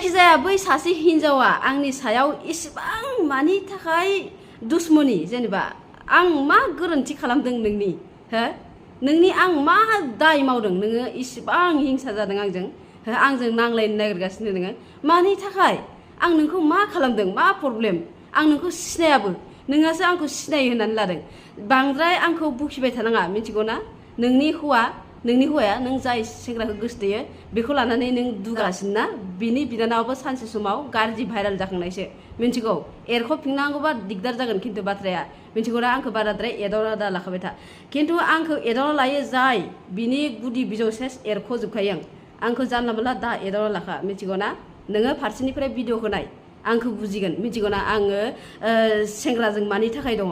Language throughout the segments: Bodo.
जायखिजाया बै सासे हिनजावा आंनि सायाव इसेबां मानि थाखाय दुश्मनी जेनेबा आं मा गोरोन्थि खालामदों नोंनि हो नोंनि आं मा दाय मावदों नोङो इसेबां हिंसा जादों आंजों आंजों नांलायनो नागिरगासिनो नोङो मानि थाखाय आं नोंखौ मा खालामदों मा प्रब्लेम आं नोंखौ सिनायाबो नोंहासो आंखौ सिनायो होननानै लादों बांद्राय आंखौ बुखिबाय थानाङा मिथिगौ ना नोंनि हौवाया नों जाय सेंग्राखौ गोसोथोयो बेखौ लानानै नों दुगासिनो ना बिनि बिनानावाबो सानसे समाव गाज्रि भाइराल जाखांनायसो मिथिगौ एरख'फिननांगौबा दिगदार जागोन खिन्थु बाथ्राया मिथिगौ ना आंखौ बाराद्राय एदावना दा लाखाबाय था खिन्थु आंखौ एदावना लायो जाय बिनि गुदि बिजौ सेस एरख'जोबखायो आंखौ जानला मोनला दा एदावना लाखा मिथिगौ ना नोङो फारसेनिफ्राय भिडिअखौ नाय आंखौ बुजिगोन मिथिगौ ना आङो सेंग्राजों मानि थाखाय दङ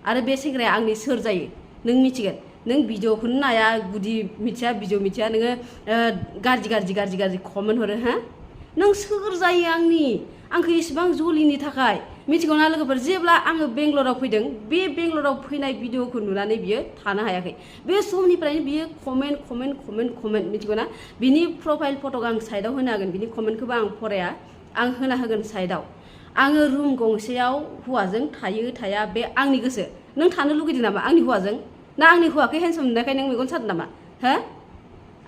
आरो बे सेंग्राया आंनि सोर जायो नों मिथिगोन नों भिडिअखौनो नाया गुदि मिथिया बिजौ मिथिया नोङो गाज्रि कमेन्ट हरो हा नों सोर जायो आंखौ इसेबां जलिनि थाखाय मिथिगौ ना लोगोफोर जेब्ला आङो बेंगलराव फैदों बे बेंगलराव फैनाय भिडिअखौ नुनानै बियो थानो हायाखै बे समनिफ्रायनो बियो कमेन्ट मिथिगौ ना बिनि प्रफाइल फट'खौ आं साइडआव होनो हागोन बिनि कमेन्टखौबो आं फराया आं होना होगोन साइडआव आङो रुम गंसेयाव हौवाजों थाया बे आंनि गोसो नों थानो लुगैदों नामा आंनि हौवाजों ना आंनि हौवाखौ हेन्डसाम नुनायखाय नों मेगन सादों नामा हो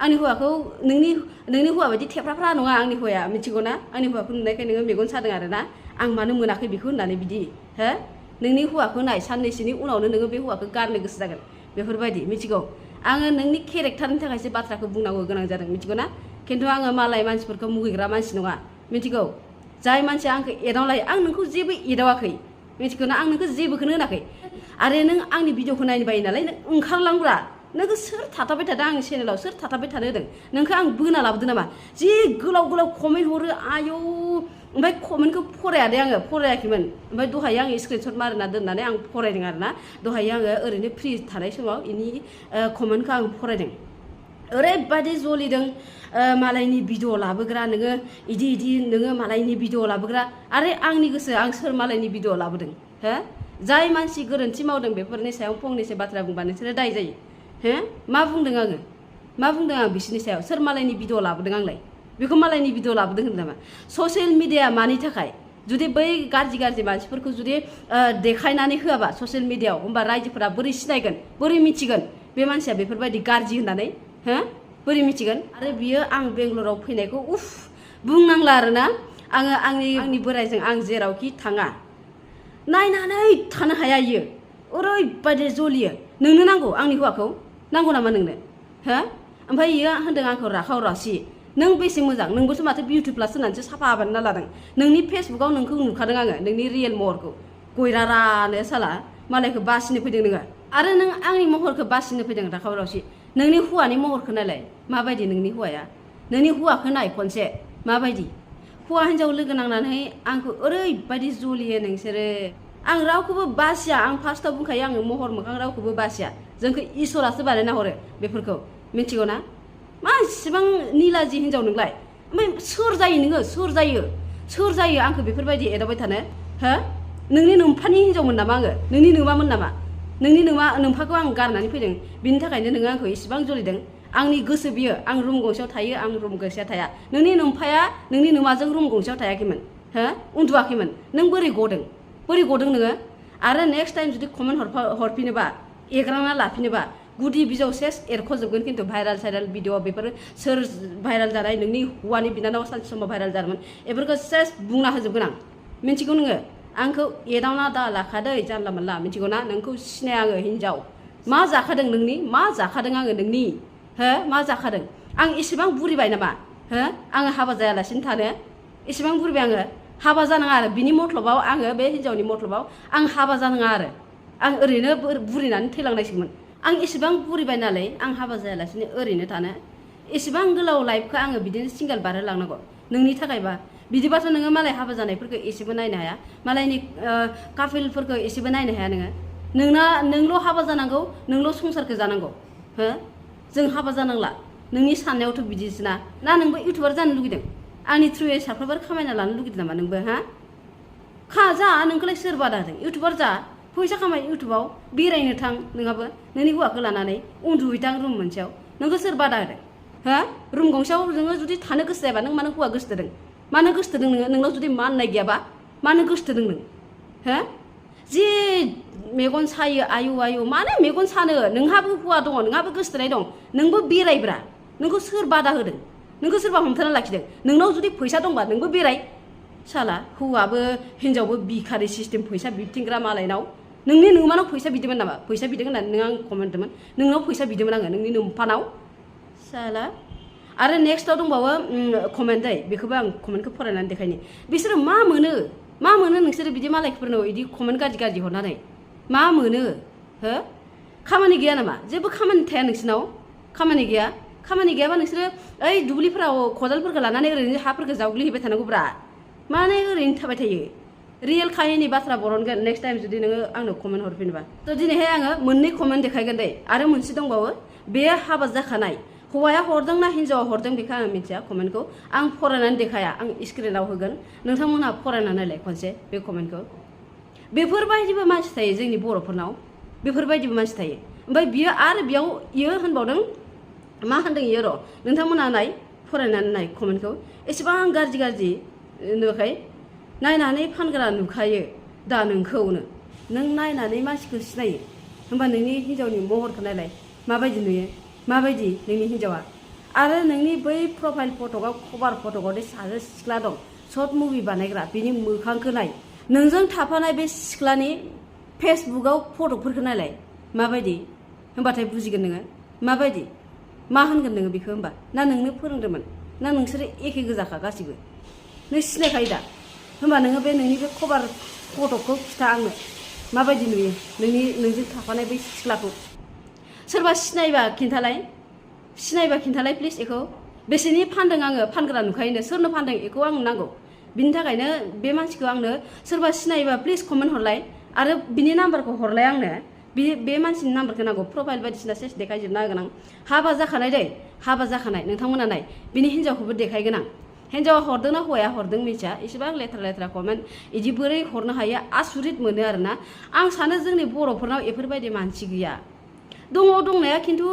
आंनि हौवाखौ नोंनि हौवा बायदि थेफ्राफ्रा नङा आंनि हौवाया मिथिगौ ना आंनि हौवाखौ नुनायखाय नोङो मेगन सादों आरो ना आं मानो मोनाखै बेखौ होननानै बिदि हो नोंनि हौवाखौ नाय साननैसोनि उनावनो नोङो बे हौवाखौ गारनो गोसो जागोन बेफोरबायदि मिथिगौ आङो नोंनि केरेक्टारनि थाखायसो बाथ्राखौ बुंनांगौ गोनां जादों मिथिगौ ना खिन्थु आङो मालाय मानसिफोरखौ मुगैग्रा मानसि नङा मिथिगौ जाय मानसिया आंखौ एदावलायो आं नोंखौ जेबो एदावाखै मिथिगौ ना आं नोंखौ जेबोखौनो होनाखै आरो नों आंनि भिडिअखौ नायनो बायो नालाय नों ओंखारलांब्रा नोंखौ सोर थाथाबबाय थादों आंनि चेनेलाव सोर थाथाबबाय थानो होदों नोंखौ आं बोना लाबोदों नामा जि गोलाव कमेन्ट हरो आयौ ओमफ्राय कमेन्टखौ फरायादे आङो फरायाखैमोन ओमफ्राय दहाय आङो स्क्रिनशट मारिना दोननानै आं फरायदों आरोना दहाय आङो ओरैनो फ्रि थानाय समाव इनि कमेन्टखौ आं फरायदों ओरैबायदि जलिदों मालायनि भिडिअ लाबोग्रा नोङो इदि नोङो मालायनि भिडिअ लाबोग्रा आरो आंनि गोसो आं सोर मालायनि भिडिअ लाबोदों हो जाय मानसि गोरोन्थि मावदों बेफोरनि सायाव फंनैसो बाथ्रा बुंबा नोंसोरो दाय जायो हो मा बुंदों आं बिसोरनि सायाव सोर मालायनि भिडिअ लाबोदों आंलाय बेखौ मालायनि भिडिअ लाबोदों होनदों नामा ससियेल मिडिया मानि थाखाय जुदि बै गाज्रि मानसिफोरखौ जुदि देखायनानै होआबा ससियेल मिडियायाव होमबा रायजोफोरा बोरै सिनायगोन बोरै मिथिगोन बे मानसिया बेफोरबायदि गाज्रि होननानै हो बोरै मिथिगोन आरो बियो आं बेंगलराव फैनायखौ उफ बुंनांला आरोना आङो आंनि बोरायजों आं जेरावखि थाङा नायनानै थानो हाया इयो ओरैबायदि जलियो नोंनो नांगौ आंनि हौवाखौ नांगौ नामा नोंनो हो ओमफ्राय इयो होनदों आंखौ राखाव रासि नों बेसे मोजां नोंबोसो माथो बिउटि प्लास होननानैसो साफा बानायना लादों नोंनि फेसबुकाव नोंखौ नुखादों आङो नोंनि रियेल महरखौ गयरारानो साला मालायखौ बासिनो फैदों नोङो आरो नों आंनि महरखौ बासिनो फैदों राखाव रासि नोंनि हौवानि महरखौ नायलाय माबायदि नोंनि हौवाया नोंनि हौवाखौ नाय खनसे माबायदि हौवा हिन्जाव लोगो नांनानै आंखौ ओरैबायदि जलियो नोंसोरो आं रावखौबो बासिया आं फार्स्टआव बुंखायो आङो महर मोखां रावखौबो बासिया जोंखौ इसोरासो बानायना हरो बेफोरखौ मिथिगौ ना मा इसिबां निलाजि हिन्जाव नोंलाय ओमफ्राय सोर जायो आंखौ बेफोरबायदि एदावबाय थानो हो नोंनि नोम्फानि हिन्जावमोन नामा आङो नोंनि नोमामोन नामा नोंनि नोम्फाखौ आं गारनानै फैदों बिनि थाखायनो नोङो आंखौ इसिबां जलिदों आंनि गोसो बियो आं रुम गंसेयाव थायो आं रुम गंसेयाव थाया नोंनि नोम्फाया नोंनि नोमाजों रुम गंसेयाव थायाखैमोन हो उन्दुवाखैमोन नों बोरै गदों नोङो आरो नेक्स्ट टाइम जुदि कमेन्ट हरफिनोबा एग्रांना लाफिनोबा गुदि बिजौ सेस एरख'जोबगोन खिन्थु भाइराल भिडिअ बेफोर सोर भाइराल जानाय नोंनि हौवानि बिनानाव सानसे समाव भाइराल जादोंमोन बेफोरखौ सेस बुंना होजोबगोन आं मिथिगौ नोङो आंखौ एदावना दा लाखादै जानला मोनला मिथिगौ ना नोंखौ सिनाया आङो हिन्जाव मा जाखादों आङो नोंनि हो मा जाखादों आं इसेबां बुरिबाय नामा हो आङो हाबा जायालासिनो थानो इसेबां बुरिबाय आङो हाबा जानाङा आरो बिनि मतलबाव आङो बे हिन्जावनि मतलबाव आं हाबा जानाङा आरो आं ओरैनो बुरिनानै थैलांनायसोमोन आं इसेबां बुरिबाय नालाय आं हाबा जायालासिनो ओरैनो थानो इसेबां गोलाव लाइफखौ आङो बिदिनो सिंगेल बारहोलांनांगौ नोंनि थाखायबा बिदिबाथ' नोङो मालाय हाबा जानायफोरखौ एसेबो नायनो हाया मालायनि कापिलफोरखौ एसेबो नायनो हाया नोंल' हाबा जानांगौ नोंल' संसारखौ जानांगौ हो जों हाबा जानांला नोंनि साननायावथ' बिदिसो ना नोंबो इउटुबार जानो लुगैदों आंनि थ्रुयै साफ्रोमबो खामायना लानो लुगैदों नामा नोंबो हा जा नोंखौलाय सोर बादा होदों इउटुबार जा फैसा खामाय इउटुबाव बेरायनो थां नोंहाबो नोंनि हौवाखौ लानानै उन्दुहैथां रुम मोनसेयाव नोंखौ सोर बादा होदों हो रुम गंसेयाव नोङो जुदि थानो गोसो जायाबा नों मानो हौवा गोसो जादों मानो गोसोथोदों नोङो नोंनाव जुदि माननाय गैयाबा मानो गोसोथोदों नों हो जि मेगन सायो आयु आयु मानो मेगन सानो नोंहाबो हुवा दङ नोंहाबो गोसोथोनाय दं नोंबो बेरायब्रा नोंखौ सोर बादा होदों नोंखौ सोरबा हमथाना लाखिदों नोंनाव जुदि फैसा दंबा नोंबो बेराय साला हौवाबो हिनजावबो बिखारि सिस्टेम फैसा बिबथिंग्रा मालायनाव नोंनि नोमानाव फैसा बिदोंमोन नामा फैसा बिदों होननानै नों आं कमेन्ट होदोंमोन नोंनाव फैसा बिदोंमोन आङो नोंनि नोमफानाव साला आरो नेक्स्टआव दंबावो कमेन्ट दै बेखौबो आं कमेन्टखौ फरायनानै देखायनि बिसोरो मा मोनो नोंसोरो बिदि मालायफोरनाव बिदि कमेन्ट गाज्रि हरनानै मा मोनो हो खामानि गैया नामा जेबो खामानि थाया नोंसिनाव खामानि गैयाबा नोंसोरो ओइ दुब्लिफोराव खदालफोरखौ लानानै ओरैनो हाफोरखौ जावग्लिहैबाय थानांगौब्रा माने ओरैनो थाबाय थायो रियेल काहिनि बाथ्रा बरनगोन नेक्स्ट टाइम जुदि नोङो आंनो कमेन्ट हरफिनोबा थ' दिनैहाय आङो मोननै कमेन्ट देखायगोन दै आरो मोनसे दंबावो बेयो हाबा जाखानाय हौवाया हरदोंना हिनजावा हरदों बेखौ आं मिथिया कमेन्टखौ आं फरायनानै देखाया आं स्क्रिनाव होगोन नोंथांमोनहा फरायनानै नायलाय खनसे बे कमेन्टखौ बेफोरबायदिबो मानसि थायो जोंनि बर'फोरनाव बेफोरबायदिबो मानसि थायो ओमफ्राय बियो आरो बेयाव इयो होनबावदों मा होनदों इयो र' नोंथांमोनहा नाय फरायनानै नाय कमेन्टखौ एसेबां गाज्रि नुवाखै नायनानै फानग्रा नुखायो दा नोंखौनो नों नायनानै मानसिखौ सिनायो होमबा नोंनि हिनजावनि महरखौ नायलाय माबायदि नुयो माबायदि नोंनि हिनजावा आरो नोंनि बै प्रफाइल फटकआव कभार फटकआव सासे सिख्ला दं सर्ट मुभि बानायग्रा बिनि मोखांखौ नाय नोंजों थाफानाय बे सिख्लानि फेसबुकआव फटकफोरखौ नायलाय माबायदि होमबाथाय बुजिगोन नोङो माबायदि मा होनगोन नोङो बेखौ होमबा ना नोंनो फोरोंदोंमोन ना नोंसोरो एखे गोजाखा गासिबो नों सिनायखायो दा होमबा नोङो बे नोंनि बे कभार फटकखौ खिथा आंनो माबायदि नुयो नोंजों थाफानाय बै सिख्लाखौ सोरबा सिनायबा खिन्थालाय प्लिज बेखौ बेसेनि फानदों आङो फानग्रा नुखायोनो सोरनो फानदों बेखौ आंनो नांगौ बिनि थाखायनो बे मानसिखौ आंनो सोरबा सिनायोबा प्लिज कमेन्ट हरलाय आरो बिनि नाम्बारखौ हरलाय आंनो बे मानसिनि नाम्बारखौ नांगौ प्रफाइल बायदिसिना सेस देखायजोबनो हागोन आं हाबा जाखानाय नोंथांमोना नाय बिनि हिनजावखौबो देखायगोन आं हिनजावा हरदोंना हौवाया हरदों मिथिया एसेबां लेथ्रा कमेन्ट बिदि बोरै हरनो हायो आसुरित मोनो आरोना आं सानो जोंनि बर'फोरनाव बेफोरबायदि मानसि गैया दङ दंनाया खिन्थु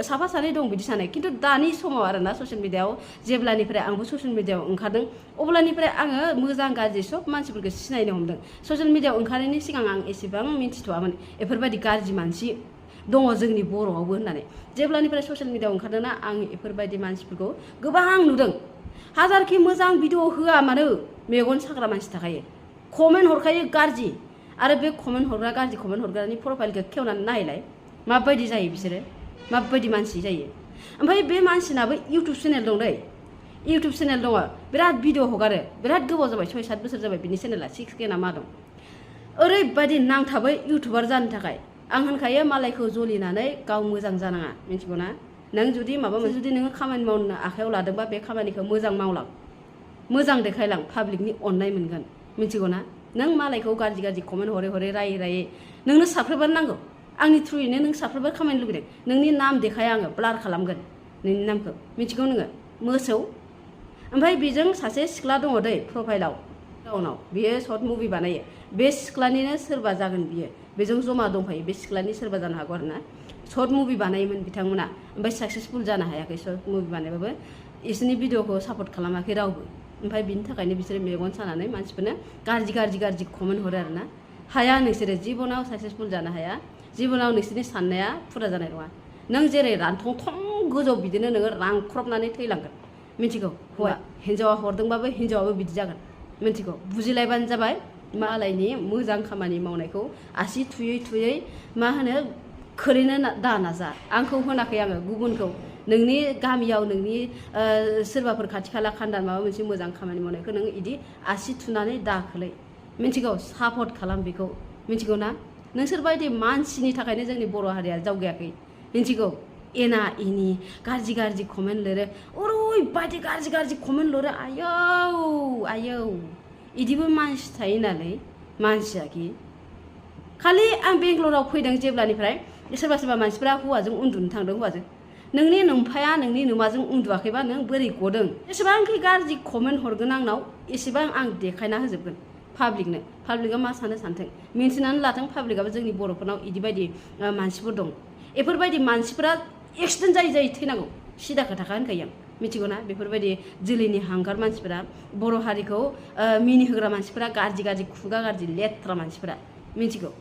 साफा सानै दं बिदि सानाय खिन्थु दानि समाव आरोना ससियेल मिडियाआव जेब्लानिफ्राय आंबो ससियेल मिडियाआव ओंखारदों अब्लानिफ्राय आङो मोजां गाज्रि सब मानसिफोरखौ सिनायनो हमदों ससियेल मिडियाआव ओंखारनायनि सिगां आं एसेबां मिन्थिथ'वामोन बेफोरबायदि गाज्रि मानसि दङ जोंनि बर'आवबो होननानै जेब्लानिफ्राय ससियेल मिडियाआव ओंखारदोंना आं बेफोरबायदि मानसिफोरखौ गोबां नुदों हाजारखि मोजां भिडिअ होआ मानो मेगन साग्रा मानसि थाखायो कमेन्ट हरखायो गाज्रि आरो बे कमेन्ट हरग्रा गाज्रि कमेन्ट हरग्रानि प्रफाइलखौ खेवनानै नायलाय माबायदि जायो बिसोरो माबायदि मानसि जायो ओमफ्राय बे मानसिनाबो इउटुब चेनेल दं दै इउटुब चेनेल दङ बिराद भिडिअ हगारो बिराद गोबाव जाबाय 6-7 बोसोर जाबाय बिनि चेनेला 6K ना मा दं ओरैबायदि नांथाबै इउटुबार जानो थाखाय आं होनखायो मालायखौ जलिनानै गाव मोजां जानाङा मिथिगौ ना नों जुदि माबा मोनसे जुदि नोङो खामानि मावनो आखायाव लादोंबा बे खामानिखौ मोजां मावलां मोजां देखायलां पाब्लिकनि अननाय मोनगोन मिथिगौ ना नों मालायखौ गाज्रि कमेन्ट हरै रायै नोंनो साफ्रोबानो नांगौ आंनि थ्रुयैनो नों साफ्रोबो खामानि लुगैदों नोंनि नाम देखाया आङो ब्लार खालामगोन नोंनि नामखौ मिथिगौ नोङो मोसौ ओमफ्राय बेजों सासे सिख्ला दङ दै प्रफाइलाव टाउनाव बियो सर्ट मुभि बानायो बे सिख्लानिनो सोरबा जागोन बियो बेजों जमा दंफायो बे सिख्लानि सोरबा जानो हागौ आरोना सर्ट मुभि बानायोमोन बिथांमोना ओमफ्राय साक्सेसफुल जानो हायाखै सर्ट मुभि बानायबाबो इसोरनि भिडिअखौ सापर्ट खालामाखै रावबो ओमफ्राय बिनि थाखायनो बिसोरो मेगन सानानै मानसिफोरनो गाज्रि कमेन्ट हरो आरोना हाया नोंसोरो जिबनाव साक्सेसफुल जानो हाया जिबनाव नोंसोरनि साननाया फुरा जानाय नङा नों जेरै रानथं गोजौ बिदिनो नोङो रांख्रबनानै थैलांगोन मिथिगौ हौवा हिनजावा हरदोंबाबो हिनजावाबो बिदि जागोन मिथिगौ बुजिलायबानो जाबाय मालायनि मोजां खामानि मावनायखौ आसि थुयै मा होनो खोलैनो दा नाजा आंखौ होनाखै आङो गुबुनखौ नोंनि गामियाव नोंनि सोरबाफोर खाथि खाला खान्दान माबा मोनसे मोजां खामानि मावनायखौ नों इदि आसि थुनानै दा खोलै मिथिगौ सापर्ट खालाम बेखौ मिथिगौ ना नोंसोरबायदि मानसिनि थाखायनो जोंनि बर' हारिया जौगायाखै मिथिगौ एना एनि गाज्रि कमेन्ट लिरो ओरैबायदि गाज्रि कमेन्ट लिरो आयौ इदिबो मानसि थायो नालाय मानसियाखि खालि आं बेंगलराव फैदों जेब्लानिफ्राय सोरबा मानसिफ्रा हौवाजों उन्दुनो थांदों हौवाजों नोंनि नोमफाया नोंनि नोमाजों उन्दुआखैबा नों बोरै गदों एसेबांखि गाज्रि कमेन्ट हरगोन आंनाव एसेबां आं देखायना होजोबगोन पाब्लिकआ मा सानथों मिन्थिनानै लाथों पाब्लिकआबो जोंनि बर'फोरनाव इदिबायदि मानसिफोर दं बेफोरबायदि मानसिफोरा एक्सिडेन्ट जायै थैनांगौ सिदा खोथाखा होनखायो आं मिथिगौना बेफोरबायदि जोलैनि हांगार मानसिफोरा बर' हारिखौ मिनिहोग्रा मानसिफोरा गाज्रि खुगा गाज्रि लेथ्रा मानसिफोरा मिथिगौ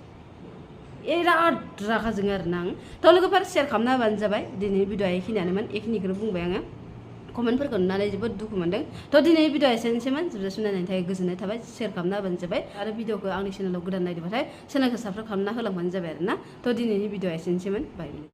बिराद रागा जोङो आरोना आं थ' लोगोफोर शेयार खालामना होबानो जाबाय दिनैनि भिडिअआ बेखिनियानोमोन बेखिनिखौनो बुंबाय आङो कमेन्टफोरखौ नुनानै जोबोद दुखु मोनदों थ' दिनै भिडिअआ एसेनोसैमोन जोबजासिम नायनायनि थाखाय गोजोननाय थाबाय शेयार खालामना होबानो जाबाय आरो भिडिअखौ आंनि चेनेलाव गोदान नायदोंबाथाय चेनेलखौ साबस्क्राइब खालामना होलांबानो जाबाय आरोना थ' दिनैनि भिडिअआ एसेनोसैमोन बाय